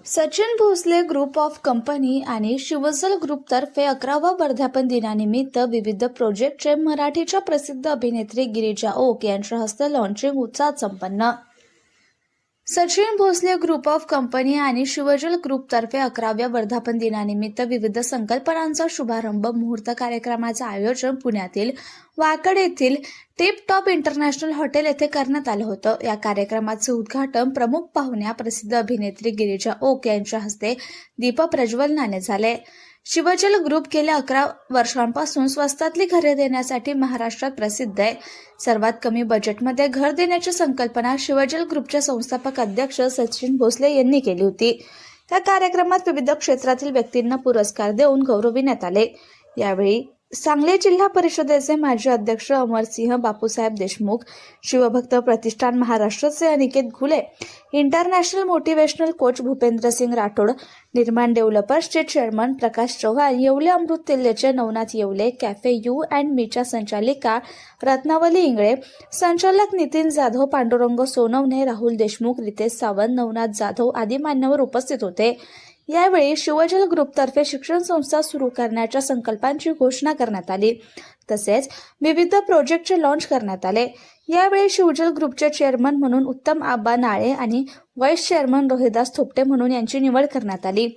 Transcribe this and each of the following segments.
Sachin Bhosale group of company आणि शिवजल ग्रुपतर्फे 11वा वर्धापन दिनानिमित्त विविध प्रोजेक्टचे मराठीच्या प्रसिद्ध अभिनेत्री गिरिजा ओक यांच्या हस्ते लॉन्चिंग उत्साहात संपन्न. Sachin Bhosale group of company आणि शिवजल ग्रुपतर्फे 11व्या वर्धापन दिनानिमित्त विविध संकल्पनांचा शुभारंभ मुहूर्त कार्यक्रमाचे आयोजन पुण्यातील वाकड येथील टिप टॉप इंटरनॅशनल हॉटेल येथे करण्यात आलं होतं. या कार्यक्रमाचे उद्घाटन प्रमुख पाहुण्या प्रसिद्ध अभिनेत्री गिरिजा ओक यांच्या हस्ते दीप प्रज्वलनाने झाले. शिवजल ग्रुप गेल्या 11 वर्षांपासून स्वस्तातली घरे देण्यासाठी महाराष्ट्रात प्रसिद्ध आहे. सर्वात कमी बजेटमध्ये घर देण्याची संकल्पना शिवजल ग्रुपचे संस्थापक अध्यक्ष सचिन भोसले यांनी केली होती. त्या कार्यक्रमात विविध क्षेत्रातील व्यक्तींना पुरस्कार देऊन गौरविण्यात आले. यावेळी सांगली जिल्हा परिषदेचे माजी अध्यक्ष अमरसिंह बापूसाहेब देशमुख, शिवभक्त प्रतिष्ठान महाराष्ट्राचे Aniket Ghule, international motivational coach Bhupendra Singh Rathod, Nirman डेव्हलपर्सचे चेअरमन प्रकाश चव्हाण, येवले अमृत तेलेचे Navnath Yewale, cafe you and मीच्या संचालिका रत्नावली इंगळे, संचालक नितीन जाधव, पांडुरंग सोनवणे, राहुल देशमुख, रितेश सावंत, नवनाथ जाधव आदी मान्यवर उपस्थित होते. यावेळी शिवजल ग्रुपतर्फे शिक्षण संस्था सुरू करण्याच्या संकल्पांची घोषणा करण्यात आली. तसेच विविध प्रोजेक्टचे लॉन्च करण्यात आले. यावेळी शिवजल ग्रुपचे चेअरमन म्हणून उत्तम आबा नाळे आणि व्हाईस चेअरमन रोहिदास थोपटे म्हणून यांची निवड करण्यात आली.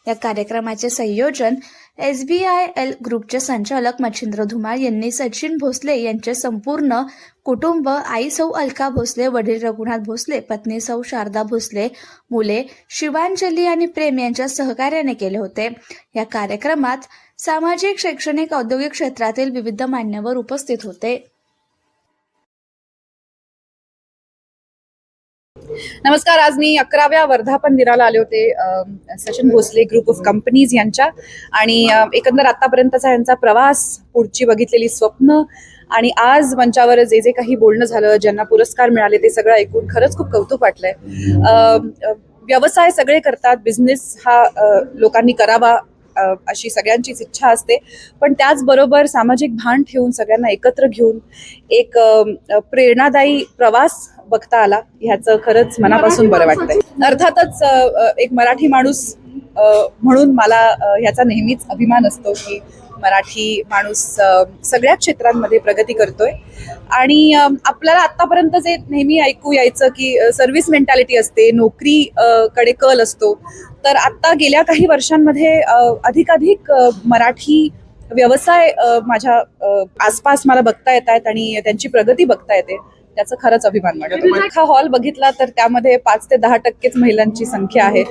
या कार्यक्रमाचे संयोजन SBIL ग्रुपचे संचालक मच्छिंद्र धुमाळ यांनी सचिन भोसले यांचे संपूर्ण कुटुंब, आई सौ अलका भोसले, वडील रघुनाथ भोसले, पत्नी सौ शारदा भोसले, मुले शिवांजली आणि प्रेम यांच्या सहकार्याने केले होते. या कार्यक्रमात सामाजिक, शैक्षणिक, औद्योगिक क्षेत्रातील विविध मान्यवर उपस्थित होते. नमस्कार. आज मी 11व्या वर्धापन दिनाला आले होते Sachin Bhosale group of companies यांच्या, आणि एकंदर आतापर्यंतचा यांचा प्रवास, पुढची बघितलेली स्वप्न आणि आज मंचावर जे जे काही बोलणं झालं, ज्यांना पुरस्कार मिळाले, ते सगळं ऐकून खरंच खूप कौतुक वाटलंय. व्यवसाय सगळे करतात, बिझनेस हा लोकांनी करावा अशी सगळ्यांचीच इच्छा असते, पण त्याचबरोबर सामाजिक भान ठेवून सगळ्यांना एकत्र घेऊन एक प्रेरणादायी प्रवास बघता आला, ह्याचं खरंच मनापासून बरं वाटतंय. अर्थातच एक मराठी माणूस म्हणून मला ह्याचा नेहमीच अभिमान असतो की मराठी माणूस सगळ्या क्षेत्रांमध्ये प्रगती करतोय. आणि आपल्याला आतापर्यंत जे नेहमी ऐकू यायचं की सर्व्हिस मेंटॅलिटी असते, नोकरी कडे कल असतो, तर आता गेल्या काही वर्षांमध्ये अधिकाधिक मराठी व्यवसाय माझ्या आसपास मला बघता येत आहेत आणि त्यांची प्रगती बघता येते. त्याचा खरंच अभिमान वाटतो. हा हॉल बघितला तर त्यामध्ये 5 ते 10% महिलांची संख्या आहे.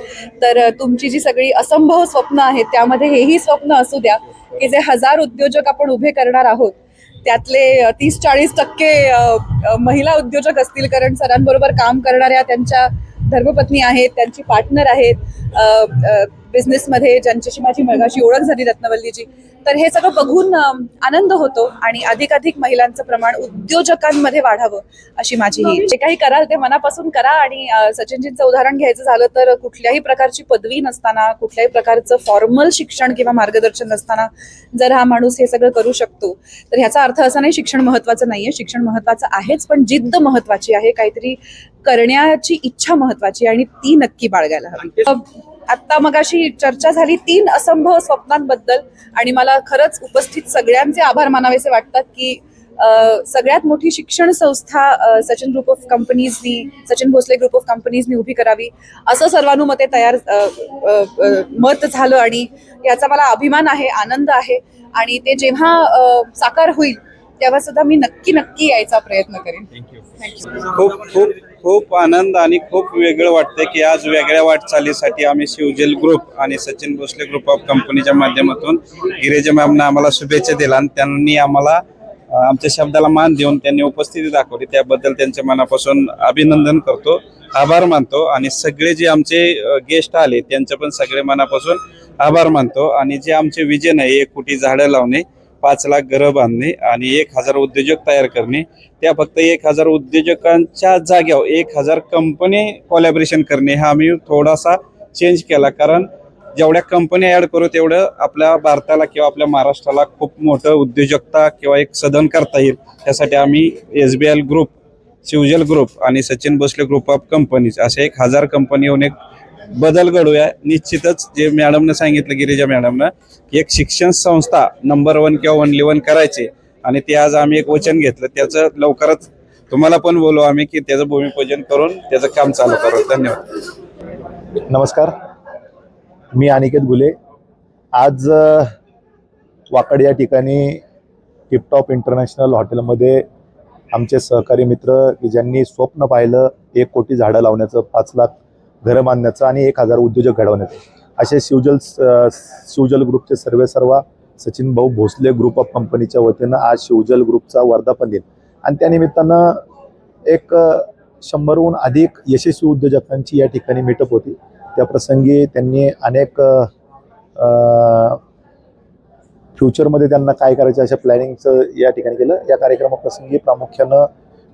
तर तुमची जी सगळी असंभव स्वप्न आहेत त्यामध्ये हेही स्वप्न असू द्या की जे 1000 उद्योजक आपण उभे करणार आहोत त्यातले 30-40% महिला उद्योजक असतील, कारण सरांबरोबर काम करणाऱ्या त्यांच्या धर्मपत्नी आहेत, त्यांची पार्टनर आहेत बिझनेसमध्ये, ज्यांच्याशी माझी मगाशी ओळख झाली, रत्नावल्लीजी. तर हे सगळं बघून आनंद होतो आणि अधिकाधिक महिलांचं प्रमाण उद्योजकांमध्ये वाढावं अशी माझी ही. जे काही कराल ते मनापासून करा. आणि सचिनजींचं उदाहरण घ्यायचं झालं तर कुठल्याही प्रकारची पदवी नसताना, कुठल्याही प्रकारचं फॉर्मल शिक्षण किंवा मार्गदर्शन नसताना जर हा माणूस हे सगळं करू शकतो, तर ह्याचा अर्थ असा नाही शिक्षण महत्वाचं नाहीये. शिक्षण महत्वाचं आहेच, पण जिद्द महत्वाची आहे, काहीतरी करण्याची इच्छा महत्वाची, आणि ती नक्की बाळगायला हवी. आता मगाशी चर्चा झाली 3 असंभव स्वप्नांबद्दल, आणि मला खरंच उपस्थित सगळ्यांचे आभार मानावेसे वाटतात की सगळ्यात मोठी शिक्षण संस्था सचिन भोसले ग्रुप ऑफ कंपनीजनी उभी करावी असं सर्वानुमते मत झालं, आणि याचा मला अभिमान आहे, आनंद आहे. आणि ते जेव्हा साकार होईल तेव्हा सुद्धा मी नक्की यायचा प्रयत्न करेन. थँक्यू. खूप आनंद आणि खूप वेगळं वाटतंय की आज वेगळ्या वाटचालीसाठी आम्ही शिवजल ग्रुप आणि सचिन भोसले ग्रुप ऑफ कंपनीच्या माध्यमातून गिरिजा मॅमने आम्हाला शुभेच्छा दिल्या आणि त्यांनी आम्हाला आमच्या शब्दाला मान देऊन त्यांनी उपस्थिती दाखवली. त्याबद्दल त्यांच्या मनापासून अभिनंदन करतो, आभार मानतो. आणि सगळे जे आमचे गेस्ट आले त्यांचं पण सगळे मनापासून आभार मानतो. आणि जे आमचे विजन आहे 1 कोटी झाडं लावणे, 5 लाख घरं बांधणे आणि 1000 उद्योजक तयार करणे, त्या फक्त 1000 उद्योजकांच्या जाग्यावर 1000 कंपनी कोलॅबरेशन करणे हा आम्ही थोडासा चेंज केला. कारण जेवढ्या कंपनी ऍड करू तेवढं आपल्या भारताला किंवा आपल्या महाराष्ट्राला खूप मोठं उद्योजकता किंवा एक सदन करता येईल. त्यासाठी आम्ही SBIL ग्रुप, शिवजल ग्रुप आणि Sachin Bhosale group of companies असे 1000 कंपनी होऊन एक बदल घडूया. निश्चितच जे मॅडमनं सांगितलं, गिरिजा मॅडमनं, की एक शिक्षण संस्था नंबर 1 किंवा ओनली 1 करायची, आणि ते आज आम्ही एक वचन घेतलं. त्याचं लवकरच तुम्हाला पण बोलू आम्ही की त्याचं भूमिपूजन करून त्याचं काम चालू करू. धन्यवाद. नमस्कार, मी अनिकेत गुले. आज वाकड या ठिकाणी टिपटॉप इंटरनॅशनल हॉटेलमध्ये आमचे सहकारी मित्र की ज्यांनी स्वप्न पाहिलं 1 कोटी झाडं लावण्याचं, 5 लाख घरं बांधण्याचं आणि 1000 उद्योजक घडवण्याचं, असे शिवजल ग्रुपचे सर्वेसर्वा सचिन भाऊ भोसले ग्रुप ऑफ कंपनीच्या वतीनं आज शिवजल ग्रुपचा वर्धापन दिन आणि त्यानिमित्तानं एक 100हून अधिक यशस्वी उद्योजकांची या ठिकाणी मीटअप होती. त्या प्रसंगी त्यांनी अनेक फ्युचरमध्ये त्यांना काय करायचं अशा प्लॅनिंगचं या ठिकाणी केलं. या कार्यक्रमाप्रसंगी प्रामुख्यानं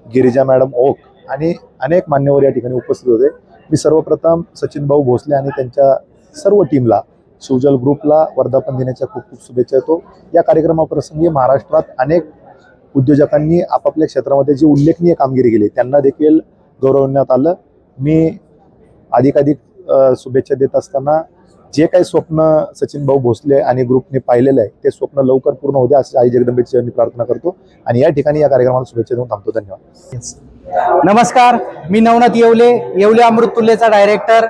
गिरिजा मॅडम ओक आणि अनेक मान्यवर या ठिकाणी उपस्थित होते. मी सर्वप्रथम सचिन भाऊ भोसले आणि त्यांच्या सर्व टीमला, शिवजल ग्रुपला वर्धापन दिनाच्या खूप खूप शुभेच्छा देतो. या कार्यक्रमाप्रसंगी महाराष्ट्रात अनेक उद्योजकांनी आपापल्या क्षेत्रामध्ये जी उल्लेखनीय कामगिरी केली त्यांना देखील गौरवण्यात आलं. मी अधिकाधिक शुभेच्छा देत असताना जे काही स्वप्न सचिन भाऊ भोसले आणि ग्रुपने पाहिलेलं आहे ते स्वप्न लवकर पूर्ण होते अशी आई जगदंबेची मी प्रार्थना करतो आणि या ठिकाणी या कार्यक्रमाला शुभेच्छा देऊन थांबतो. धन्यवाद. नमस्कार, मी नवनाथ येवले अमृततुल्यचा डायरेक्टर.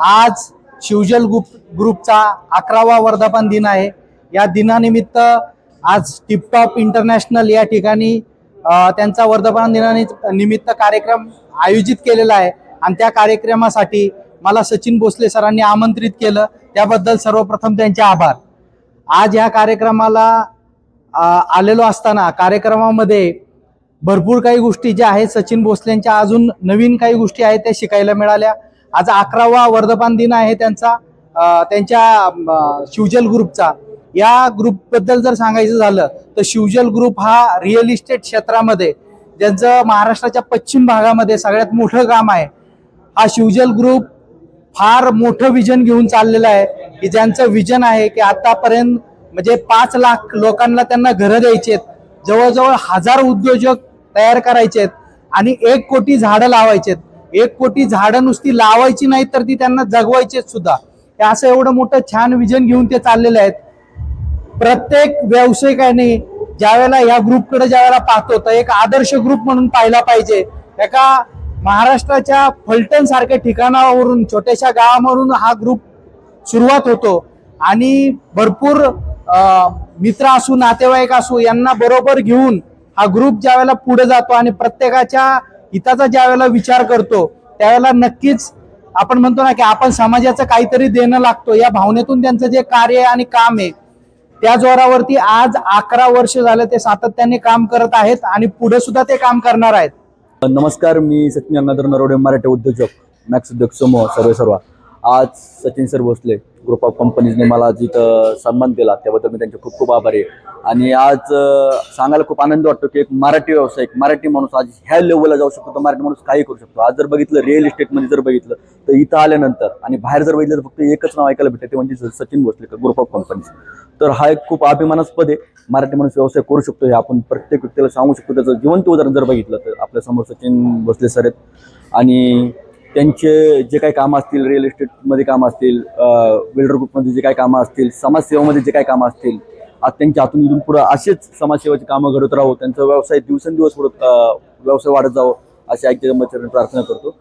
आज शिवजल ग्रुपचा 11वा वर्धापन दिन आहे. या दिनानिमित्त आज टिपटॉप इंटरनॅशनल या ठिकाणी त्यांचा वर्धापन दिनानिमित्त कार्यक्रम आयोजित केलेला आहे आणि त्या कार्यक्रमासाठी मला सचिन भोसले सरांनी आमंत्रित केलं, त्याबद्दल सर्वप्रथम त्यांचे आभार. आज या कार्यक्रमाला आलेलो असताना कार्यक्रमामध्ये भरपूर काही गोष्टी ज्या आहेत सचिन भोसलेंच्या, अजून नवीन काही गोष्टी आहेत त्या शिकायला मिळाल्या. आज 11वा वर्धापन दिन आहे त्यांच्या शिवजल ग्रुपचा. या ग्रुपबद्दल जर सांगायचं झालं तर शिवजल ग्रुप हा रिअल इस्टेट क्षेत्रामध्ये ज्यांचं महाराष्ट्राच्या पश्चिम भागामध्ये सगळ्यात मोठं काम आहे. हा शिवजल ग्रुप फार मोठं विजन घेऊन चाललेलं आहे की ज्यांचं विजन आहे की आतापर्यंत म्हणजे 5 लाख लोकांना त्यांना घरं द्यायचेत, जवळजवळ 1000 उद्योजक तयार करायचेत आणि 1 कोटी झाडं लावायचेत. 1 कोटी झाडं नुसती लावायची नाही तर ती त्यांना जगवायचेत सुद्धा. हे असं एवढं मोठं छान विजन घेऊन ते चाललेले आहेत. प्रत्येक व्यावसायिकाने ज्यावेळेला या ग्रुपकडे ज्यावेळेला पाहतो तर एक आदर्श ग्रुप म्हणून पाहिला पाहिजे. एका महाराष्ट्राच्या फलटण सारख्या ठिकाणावरून, छोट्याशा गावावरून हा ग्रुप सुरुवात होतो आणि भरपूर मित्र असू, नातेवाईक असू यांना बरोबर घेऊन हा ग्रुप ज्यावेळेला पुढे जातो आणि प्रत्येकाच्या हिताचा ज्यावेळेला विचार करतो त्यावेळेला नक्कीच आपण म्हणतो ना की आपण समाजाचं काहीतरी देणं लागतो. या भावनेतून त्यांचं जे कार्य आणि काम आहे त्या जोरावरती आज 11 वर्ष झालं ते सातत्याने काम करत आहेत आणि पुढे सुद्धा ते काम करणार आहेत. नमस्कार, मी सचिन गंगाधर नरोडे, मराठी उद्योजक, मॅक्स उद्योग समूह सर्वेसर्वा. आज Sachin sir Bhosale group of कंपनीजने मला जिथं सन्मान दिला त्याबद्दल मी त्यांचे खूप खूप आभारी आहे. आणि आज सांगायला खूप आनंद वाटतो की एक मराठी व्यावसायिक, मराठी माणूस आज ह्या लेवलला जाऊ शकतो. तर मराठी माणूस काही करू शकतो. आज जर बघितलं रिअल इस्टेटमध्ये जर बघितलं तर इथं आल्यानंतर आणि बाहेर जर बघितलं तर फक्त एकच नाव ऐकायला भेटतं, ते म्हणजे Sachin Bhosale group of companies. तर हा एक खूप अभिमानास्पद आहे. मराठी माणूस व्यवसाय करू शकतो हे आपण प्रत्येक व्यक्तीला सांगू शकतो. त्याचं जिवंत उदाहरण जर बघितलं तर आपल्या समोर सचिन भोसले सर आहेत आणि त्यांचे जे काही कामं असतील, रिअल इस्टेटमध्ये कामं असतील, बिल्डर ग्रुपमध्ये जे काही कामं असतील, समाजसेवेमध्ये जे काही कामं असतील, आज त्यांच्या हातून इथून पुढं असेच समाजसेवेची कामं घडत राहू, त्यांचा व्यवसाय दिवसेंदिवस पुढं व्यवसाय वाढत जावं अशी ऐक्यचरणी प्रार्थना करतो.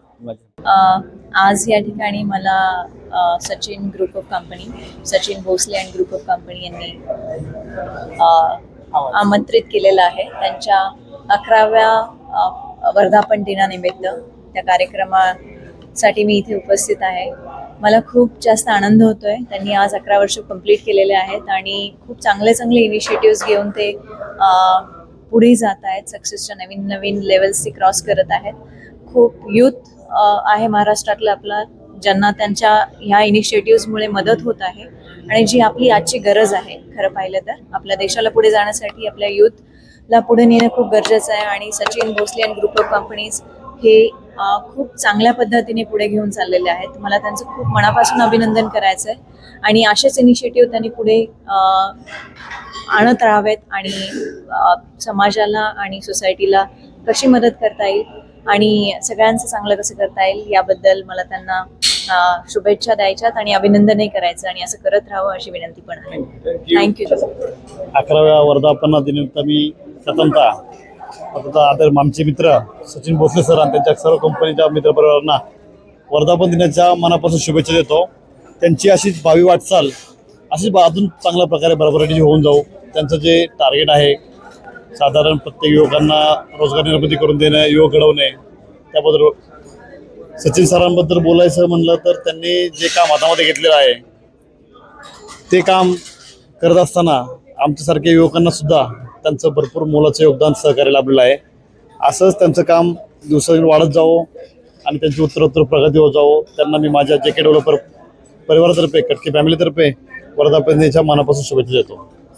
आज या ठिकाणी मला Sachin group of company, Sachin Bhosale and group of company यांनी आमंत्रित केलेलं आहे त्यांच्या 11व्या वर्धापन दिनानिमित्त. त्या कार्यक्रमासाठी मी इथे उपस्थित आहे. मला खूप जास्त आनंद होतोय. त्यांनी आज 11 वर्ष कंप्लीट केलेले आहेत आणि खूप चांगले इनिशिएटिव्स घेऊन ते पुढे जात आहेत. सक्सेसच्या नवीन नवीन लेवल्स ते क्रॉस करत आहेत. खूप यूथ आहे महाराष्ट्रातलं आपला, ज्यांना त्यांच्या ह्या इनिशिएटिव्समुळे मदत होत आहे आणि जी आपली आजची गरज आहे. खरं पाहिलं तर आपल्या देशाला पुढे जाण्यासाठी आपल्या यूथला पुढे नेणं खूप गरजेचं आहे आणि Sachin Bhosale and group of companies हे खूप चांगल्या पद्धतीने पुढे घेऊन चाललेले आहेत. मला त्यांचं खूप मनापासून अभिनंदन करायचं आहे आणि असेच इनिशिएटिव्ह त्यांनी पुढे आणत राहावेत आणि समाजाला आणि सोसायटीला कशी मदत करता येईल आणि सगळ्यांचं चांगलं कसं करता येईल याबद्दल मला त्यांना शुभेच्छा द्यायच्यात आणि अभिनंदनही करायचं आणि असं करत राहावं अशी विनंती पण आहे. थँक्यू. 11व्या वर्धापनादिनिमित्त मी प्रथमतः आता आमचे मित्र सचिन भोसले सर आणि त्यांच्या सर्व कंपनीच्या मित्रपरिवारांना वर्धापन दिनाच्या मनापासून शुभेच्छा देतो. त्यांची अशीच भावी वाटचाल अशीच अजून चांगल्या प्रकारे भरभराटीची होऊन जाऊ. त्यांचं जे टार्गेट आहे साधारण प्रत्येक युवकांना रोजगार निर्मिती करून देणं, युवक घडवणे, त्याबद्दल सचिन सरांबद्दल बोलायचं म्हणलं तर त्यांनी जे काम हातामध्ये घेतलेलं आहे ते काम करत असताना आमच्यासारख्या युवकांना सुद्धा त्यांचं भरपूर मोलाचं योगदान सहकार्य लाभलेलं आहे. असंच त्यांचं काम दिवसादिवस वाढत जावं आणि त्यांची उत्तरोत्तर प्रगती होत जावं. त्यांना मी माझ्या JK डेव्हलपर परिवारातर्फे, कटके फॅमिलीतर्फे वर्धापन दिनाच्या मनापासून शुभेच्छा देतो.